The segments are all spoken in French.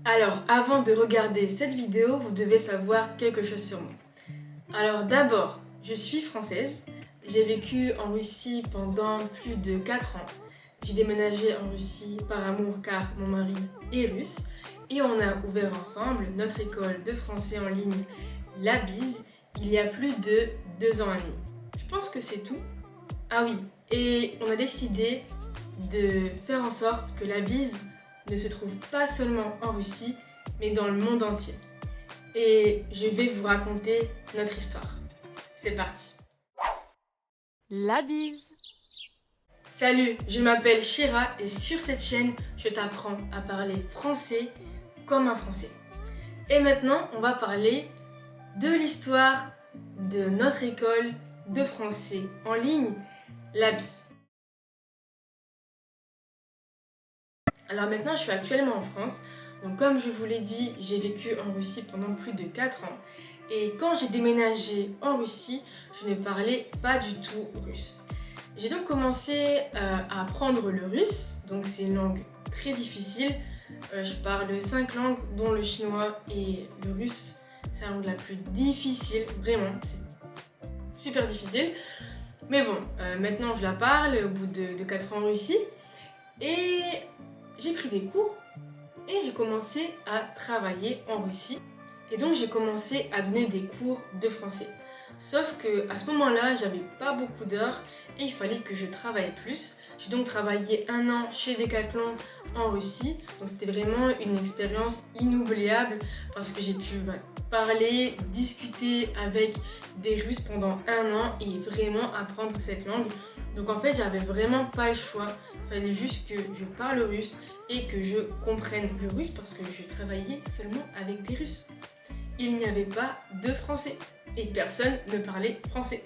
Alors, avant de regarder cette vidéo, vous devez savoir quelque chose sur moi. Alors d'abord, je suis française. J'ai vécu en Russie pendant plus de 4 ans. J'ai déménagé en Russie par amour car mon mari est russe. Et on a ouvert ensemble notre école de français en ligne, La Bise, il y a plus de 2 ans et demi. Je pense que c'est tout. Ah oui, et on a décidé de faire en sorte que La Bise ne se trouve pas seulement en Russie, mais dans le monde entier. Et je vais vous raconter notre histoire. C'est parti. La bise. Salut, je m'appelle Shira et sur cette chaîne, je t'apprends à parler français comme un français. Et maintenant, on va parler de l'histoire de notre école de français en ligne, La Bise. Alors maintenant, je suis actuellement en France. Donc comme je vous l'ai dit, j'ai vécu en Russie pendant plus de 4 ans. Et quand j'ai déménagé en Russie, je ne parlais pas du tout russe. J'ai donc commencé à apprendre le russe. Donc c'est une langue très difficile. Je parle 5 langues, dont le chinois et le russe. C'est la langue la plus difficile, vraiment. C'est super difficile. Mais bon, maintenant je la parle au bout de 4 ans en Russie. Et j'ai pris des cours et j'ai commencé à travailler en Russie. Et donc j'ai commencé à donner des cours de français. Sauf que à ce moment-là, j'avais pas beaucoup d'heures et il fallait que je travaille plus. J'ai donc travaillé 1 an chez Decathlon en Russie. Donc c'était vraiment une expérience inoubliable parce que j'ai pu parler, discuter avec des Russes pendant 1 an et vraiment apprendre cette langue. Donc en fait, j'avais vraiment pas le choix. Il fallait juste que je parle russe et que je comprenne le russe parce que je travaillais seulement avec des Russes. Il n'y avait pas de français et personne ne parlait français.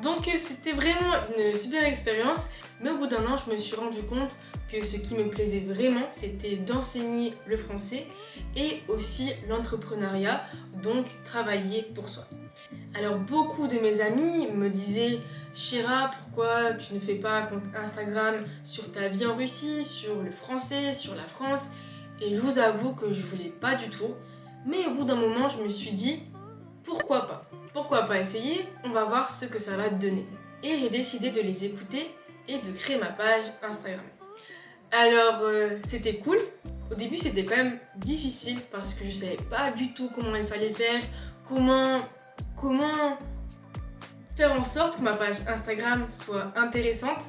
Donc c'était vraiment une super expérience, mais au bout d'1 an, je me suis rendu compte que ce qui me plaisait vraiment, c'était d'enseigner le français et aussi l'entrepreneuriat, donc travailler pour soi. Alors beaucoup de mes amis me disaient « Shira, pourquoi tu ne fais pas un compte Instagram sur ta vie en Russie, sur le français, sur la France ?» Et je vous avoue que je voulais pas du tout. Mais au bout d'un moment, je me suis dit « Pourquoi pas ? Pourquoi pas essayer ? On va voir ce que ça va donner. » Et j'ai décidé de les écouter et de créer ma page Instagram. Alors c'était cool. Au début, c'était quand même difficile parce que je savais pas du tout comment il fallait faire, comment faire en sorte que ma page Instagram soit intéressante,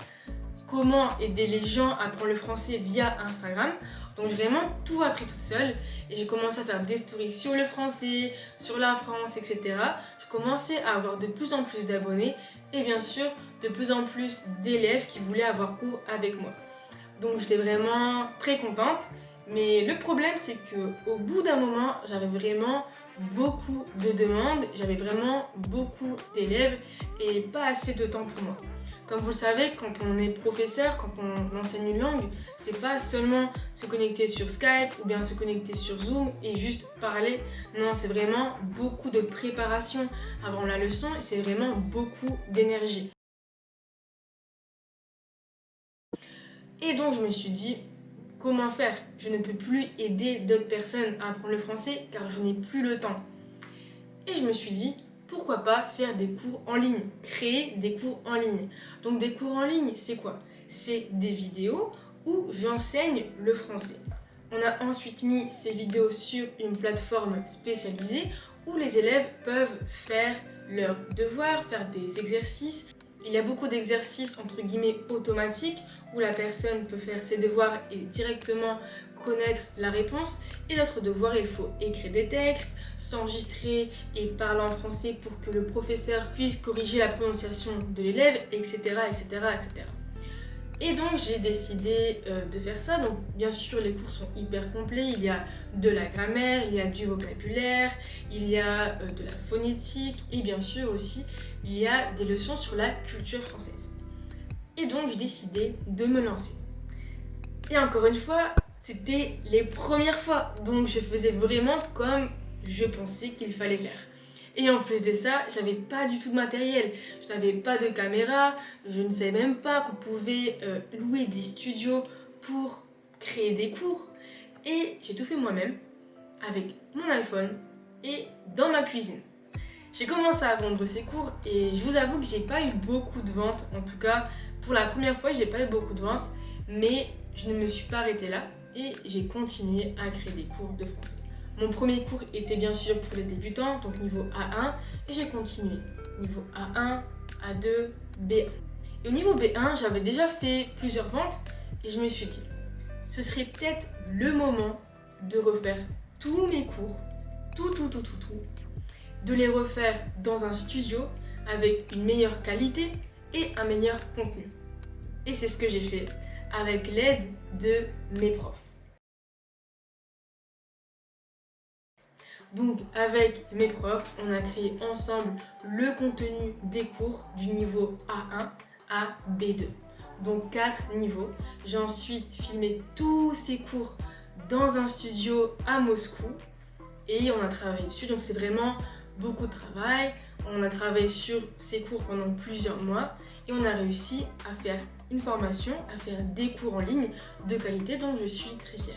comment aider les gens à apprendre le français via Instagram. Donc j'ai vraiment tout appris toute seule et j'ai commencé à faire des stories sur le français, sur la France, etc. Je commençais à avoir de plus en plus d'abonnés et bien sûr de plus en plus d'élèves qui voulaient avoir cours avec moi. Donc j'étais vraiment très contente. Mais le problème, c'est qu'au bout d'un moment, j'avais vraiment beaucoup de demandes, j'avais vraiment beaucoup d'élèves et pas assez de temps pour moi. Comme vous le savez, quand on est professeur, quand on enseigne une langue, c'est pas seulement se connecter sur Skype ou bien se connecter sur Zoom et juste parler. Non, c'est vraiment beaucoup de préparation avant la leçon et c'est vraiment beaucoup d'énergie. Et donc je me suis dit, comment faire? Je ne peux plus aider d'autres personnes à apprendre le français car je n'ai plus le temps. Et je me suis dit, pourquoi pas faire des cours en ligne, créer des cours en ligne. Donc des cours en ligne, c'est quoi? C'est des vidéos où j'enseigne le français. On a ensuite mis ces vidéos sur une plateforme spécialisée où les élèves peuvent faire leurs devoirs, faire des exercices. Il y a beaucoup d'exercices entre guillemets automatiques où la personne peut faire ses devoirs et directement connaître la réponse. Et notre devoir, il faut écrire des textes, s'enregistrer et parler en français pour que le professeur puisse corriger la prononciation de l'élève, etc., etc., etc. Et donc j'ai décidé de faire ça. Donc bien sûr les cours sont hyper complets, il y a de la grammaire, il y a du vocabulaire, il y a de la phonétique et bien sûr aussi il y a des leçons sur la culture française. Et donc j'ai décidé de me lancer. Et encore une fois, c'était les premières fois, donc je faisais vraiment comme je pensais qu'il fallait faire. Et en plus de ça, j'avais pas du tout de matériel, je n'avais pas de caméra, je ne savais même pas qu'on pouvait louer des studios pour créer des cours. Et j'ai tout fait moi-même, avec mon iPhone et dans ma cuisine. J'ai commencé à vendre ces cours et je vous avoue que j'ai pas eu beaucoup de ventes. En tout cas, pour la première fois, j'ai pas eu beaucoup de ventes, mais je ne me suis pas arrêtée là et j'ai continué à créer des cours de français. Mon premier cours était bien sûr pour les débutants, donc niveau A1, et j'ai continué. Niveau A1, A2, B1. Et au niveau B1, j'avais déjà fait plusieurs ventes et je me suis dit, ce serait peut-être le moment de refaire tous mes cours, tout, de les refaire dans un studio avec une meilleure qualité et un meilleur contenu. Et c'est ce que j'ai fait avec l'aide de mes profs. Donc avec mes profs, on a créé ensemble le contenu des cours du niveau A1 à B2. Donc 4 niveaux. J'ai ensuite filmé tous ces cours dans un studio à Moscou et on a travaillé dessus. Donc c'est vraiment beaucoup de travail. On a travaillé sur ces cours pendant plusieurs mois et on a réussi à faire une formation, à faire des cours en ligne de qualité dont je suis très fière.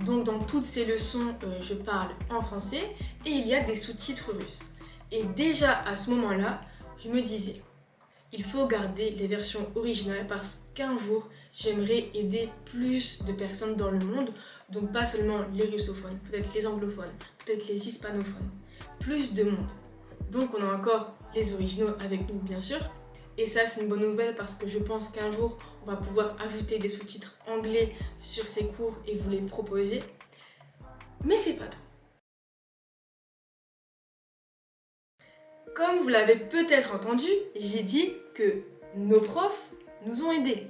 Donc dans toutes ces leçons, je parle en français et il y a des sous-titres russes. Et déjà à ce moment-là, je me disais, il faut garder les versions originales parce qu'un jour, j'aimerais aider plus de personnes dans le monde. Donc pas seulement les russophones, peut-être les anglophones, peut-être les hispanophones, plus de monde. Donc on a encore les originaux avec nous bien sûr. Et ça c'est une bonne nouvelle parce que je pense qu'un jour on va pouvoir ajouter des sous-titres anglais sur ces cours et vous les proposer. Mais c'est pas tout. Comme vous l'avez peut-être entendu, j'ai dit que nos profs nous ont aidés.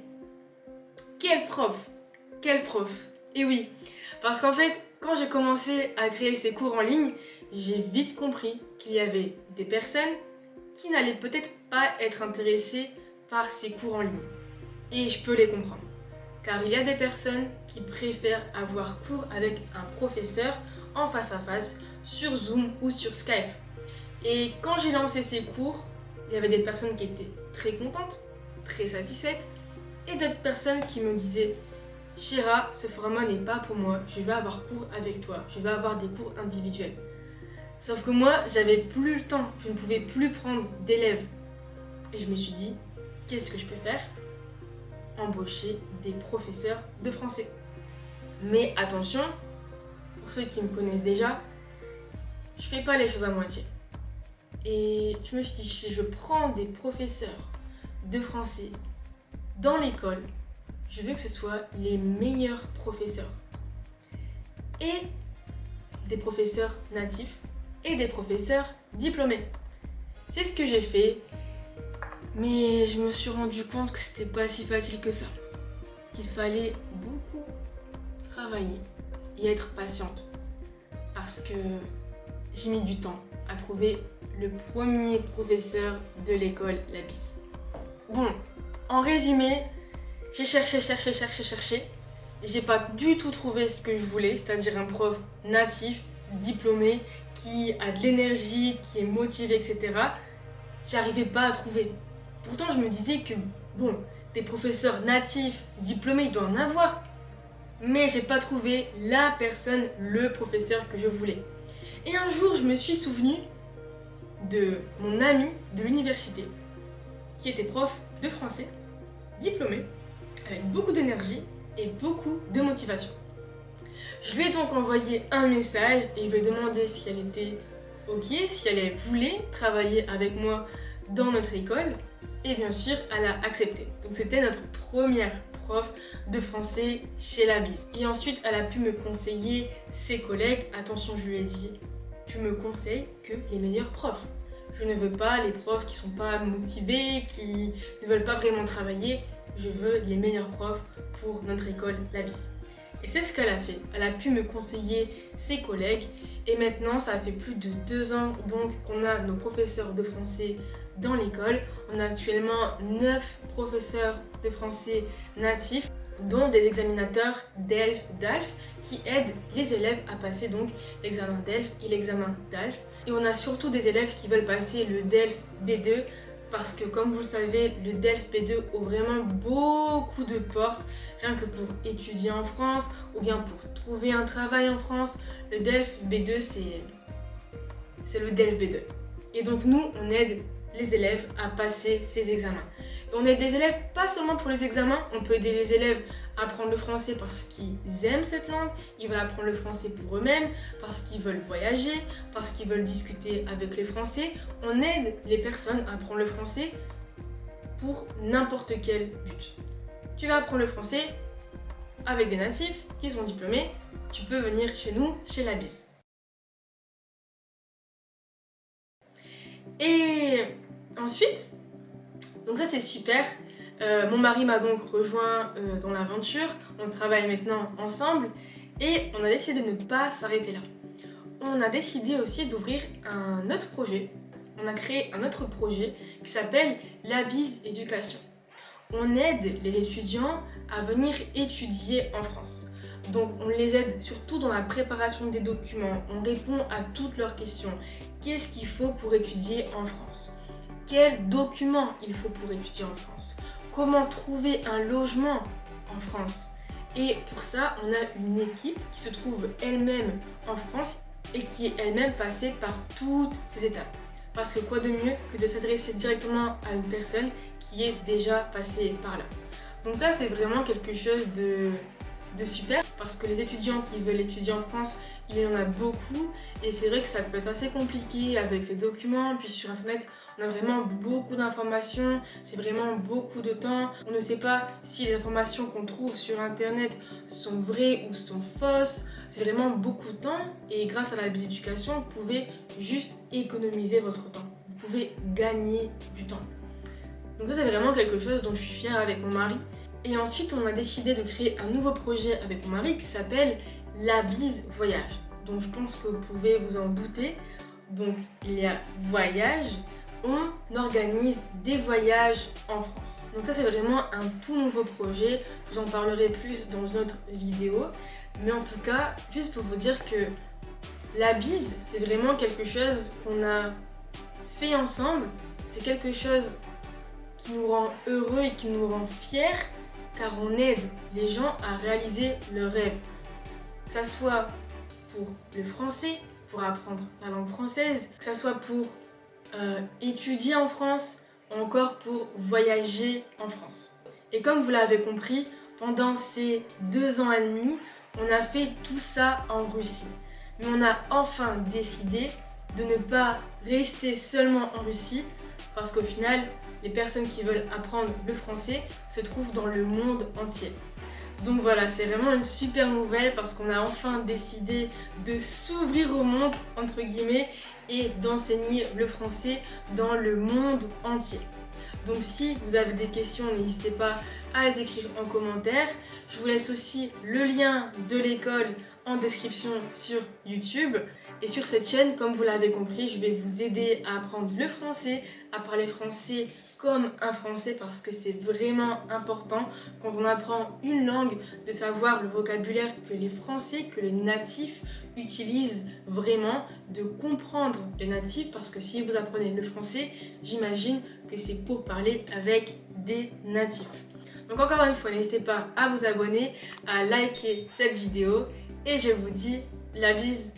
Quel prof? Quel prof? Et oui, parce qu'en fait, quand j'ai commencé à créer ces cours en ligne, j'ai vite compris qu'il y avait des personnes qui n'allaient peut-être pas être intéressées par ces cours en ligne. Et je peux les comprendre. Car il y a des personnes qui préfèrent avoir cours avec un professeur en face à face, sur Zoom ou sur Skype. Et quand j'ai lancé ces cours, il y avait des personnes qui étaient très contentes, très satisfaites, et d'autres personnes qui me disaient « Shira, ce format n'est pas pour moi, je vais avoir cours avec toi, je vais avoir des cours individuels. » Sauf que moi, j'avais plus le temps, je ne pouvais plus prendre d'élèves. Et je me suis dit, qu'est-ce que je peux faire? Embaucher des professeurs de français. Mais attention, pour ceux qui me connaissent déjà, je fais pas les choses à moitié. Et je me suis dit, si je prends des professeurs de français dans l'école, je veux que ce soit les meilleurs professeurs. Et des professeurs natifs et des professeurs diplômés. C'est ce que j'ai fait, mais je me suis rendu compte que c'était pas si facile que ça. Qu'il fallait beaucoup travailler et être patiente. Parce que j'ai mis du temps à trouver le premier professeur de l'école Labis. Bon, en résumé, j'ai cherché. J'ai pas du tout trouvé ce que je voulais, c'est-à-dire un prof natif, diplômé, qui a de l'énergie, qui est motivé, etc. J'arrivais pas à trouver. Pourtant, je me disais que, bon, des professeurs natifs, diplômés, il doit en avoir. Mais j'ai pas trouvé la personne, le professeur que je voulais. Et un jour, je me suis souvenue de mon ami de l'université, qui était prof de français, diplômé, avec beaucoup d'énergie et beaucoup de motivation. Je lui ai donc envoyé un message et je lui ai demandé si elle était ok, si elle voulait travailler avec moi dans notre école. Et bien sûr, elle a accepté. Donc c'était notre première prof de français chez Labis. Et ensuite, elle a pu me conseiller ses collègues. Attention, je lui ai dit, tu me conseilles que les meilleurs profs. Je ne veux pas les profs qui sont pas motivés, qui ne veulent pas vraiment travailler. Je veux les meilleurs profs pour notre école Labis. Et c'est ce qu'elle a fait. Elle a pu me conseiller ses collègues. Et maintenant, ça fait plus de 2 ans donc qu'on a nos professeurs de français dans l'école. On a actuellement 9 professeurs de français natifs, dont des examinateurs DELF, DALF, qui aident les élèves à passer donc l'examen DELF et l'examen DALF. Et on a surtout des élèves qui veulent passer le DELF B2 parce que comme vous le savez, le DELF B2 ouvre vraiment beaucoup de portes, rien que pour étudier en France ou bien pour trouver un travail en France. Le DELF B2 c'est le DELF B2. Et donc nous, on aide les élèves à passer ces examens. Et on aide les élèves pas seulement pour les examens, on peut aider les élèves à apprendre le français parce qu'ils aiment cette langue, ils veulent apprendre le français pour eux-mêmes, parce qu'ils veulent voyager, parce qu'ils veulent discuter avec les Français. On aide les personnes à apprendre le français pour n'importe quel but. Tu vas apprendre le français avec des natifs qui sont diplômés, tu peux venir chez nous, chez La Bise. Et ensuite, donc ça c'est super, mon mari m'a donc rejoint dans l'aventure, on travaille maintenant ensemble et on a décidé de ne pas s'arrêter là. On a décidé aussi d'ouvrir un autre projet, on a créé un autre projet qui s'appelle La Bise Éducation. On aide les étudiants à venir étudier en France. Donc on les aide surtout dans la préparation des documents, on répond à toutes leurs questions. Qu'est-ce qu'il faut pour étudier en France? Quels documents il faut pour étudier en France? Comment trouver un logement en France? Et pour ça, on a une équipe qui se trouve elle-même en France et qui est elle-même passée par toutes ces étapes. Parce que quoi de mieux que de s'adresser directement à une personne qui est déjà passée par là. Donc ça, c'est vraiment quelque chose de super parce que les étudiants qui veulent étudier en France, il y en a beaucoup et c'est vrai que ça peut être assez compliqué avec les documents, puis sur internet on a vraiment beaucoup d'informations, c'est vraiment beaucoup de temps, on ne sait pas si les informations qu'on trouve sur internet sont vraies ou sont fausses, c'est vraiment beaucoup de temps et grâce à la Bise Éducation vous pouvez juste économiser votre temps, vous pouvez gagner du temps. Donc ça c'est vraiment quelque chose dont je suis fière avec mon mari. Et ensuite, on a décidé de créer un nouveau projet avec mon mari qui s'appelle La Bise Voyage. Donc je pense que vous pouvez vous en douter. Donc il y a voyage, on organise des voyages en France. Donc ça c'est vraiment un tout nouveau projet. Je vous en parlerai plus dans une autre vidéo. Mais en tout cas, juste pour vous dire que la bise, c'est vraiment quelque chose qu'on a fait ensemble. C'est quelque chose qui nous rend heureux et qui nous rend fiers. Car on aide les gens à réaliser leurs rêves. Que ça soit pour le français, pour apprendre la langue française, que ça soit pour étudier en France, ou encore pour voyager en France. Et comme vous l'avez compris, pendant ces 2 ans et demi, on a fait tout ça en Russie. Mais on a enfin décidé de ne pas rester seulement en Russie, parce qu'au final, les personnes qui veulent apprendre le français se trouvent dans le monde entier. Donc voilà, c'est vraiment une super nouvelle parce qu'on a enfin décidé de s'ouvrir au monde, entre guillemets, et d'enseigner le français dans le monde entier. Donc si vous avez des questions, n'hésitez pas à les écrire en commentaire. Je vous laisse aussi le lien de l'école en description sur YouTube. Et sur cette chaîne, comme vous l'avez compris, je vais vous aider à apprendre le français, à parler français comme un français parce que c'est vraiment important quand on apprend une langue de savoir le vocabulaire que les Français, que les natifs utilisent vraiment, de comprendre les natifs parce que si vous apprenez le français, j'imagine que c'est pour parler avec des natifs. Donc encore une fois, n'hésitez pas à vous abonner, à liker cette vidéo et je vous dis la bise.